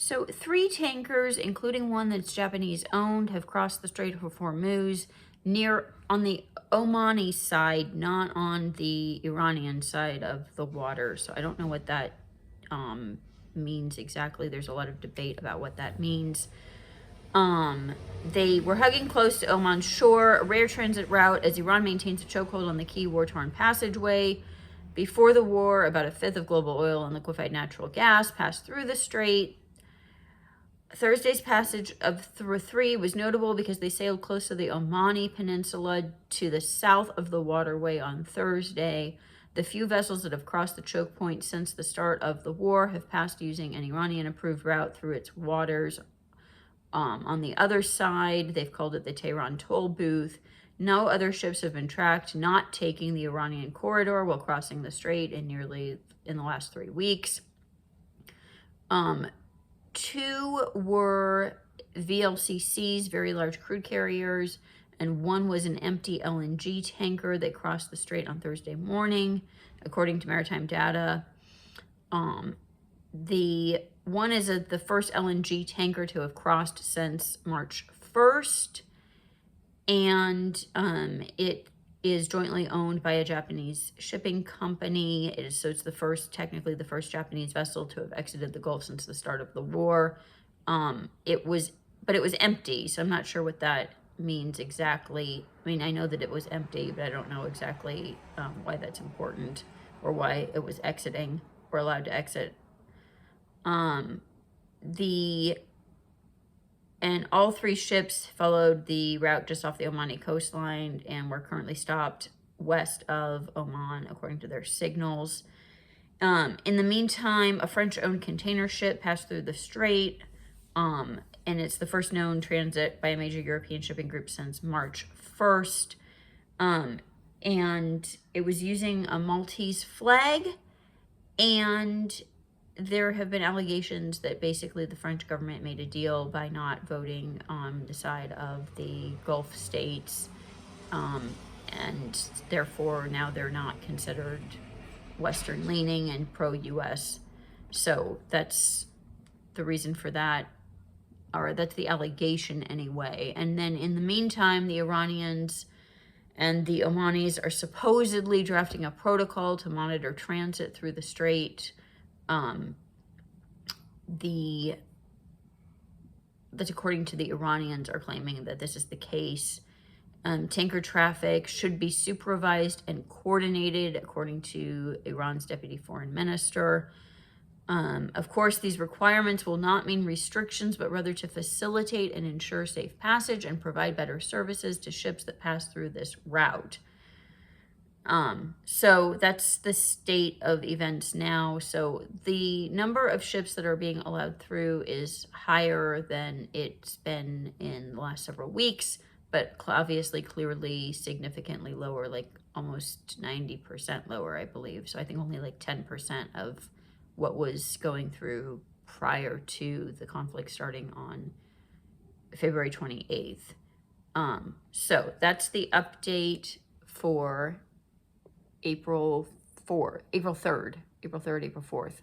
So 3 tankers, including one that's Japanese owned, have crossed the Strait of Hormuz near on the Omani side, not on the Iranian side of the water. So I don't know what that means exactly. There's a lot of debate about what that means. They were hugging close to Oman's shore, a rare transit route as Iran maintains a chokehold on the key war-torn passageway. Before the war, about a fifth of global oil and liquefied natural gas passed through the strait. Thursday's passage of through 3 was notable because they sailed close to the Omani Peninsula to the south of the waterway on Thursday. The few vessels that have crossed the choke point since the start of the war have passed using an Iranian-approved route through its waters. On the other side, they've called it the Tehran toll booth. No other ships have been tracked not taking the Iranian corridor while crossing the strait in the last 3 weeks. 2 were VLCCs, very large crude carriers, and 1 was an empty LNG tanker that crossed the strait on Thursday morning, according to maritime data. The one is the first LNG tanker to have crossed since March 1st, and it is jointly owned by a Japanese shipping company. So it's technically the first Japanese vessel to have exited the Gulf since the start of the war. It was empty, so I'm not sure what that means exactly. I mean, I know that it was empty, but I don't know exactly why that's important or why it was exiting or allowed to exit. And all 3 ships followed the route just off the Omani coastline and were currently stopped west of Oman, according to their signals. In the meantime, a French-owned container ship passed through the strait, and it's the first known transit by a major European shipping group since March 1st. And it was using a Maltese flag, and there have been allegations that basically the French government made a deal by not voting on the side of the Gulf states, and therefore now they're not considered Western leaning and pro-US. So that's the reason for that, or that's the allegation anyway. And then in the meantime, the Iranians and the Omanis are supposedly drafting a protocol to monitor transit through the strait. That's according to the Iranians are claiming that this is the case. Tanker traffic should be supervised and coordinated, according to Iran's deputy foreign minister. Of course, these requirements will not mean restrictions, but rather to facilitate and ensure safe passage and provide better services to ships that pass through this route. So that's the state of events now. So the number of ships that are being allowed through is higher than it's been in the last several weeks, but obviously clearly significantly lower, like almost 90% lower, I believe. So I think only like 10% of what was going through prior to the conflict starting on February 28th. So that's the update for April 3rd, April 4th.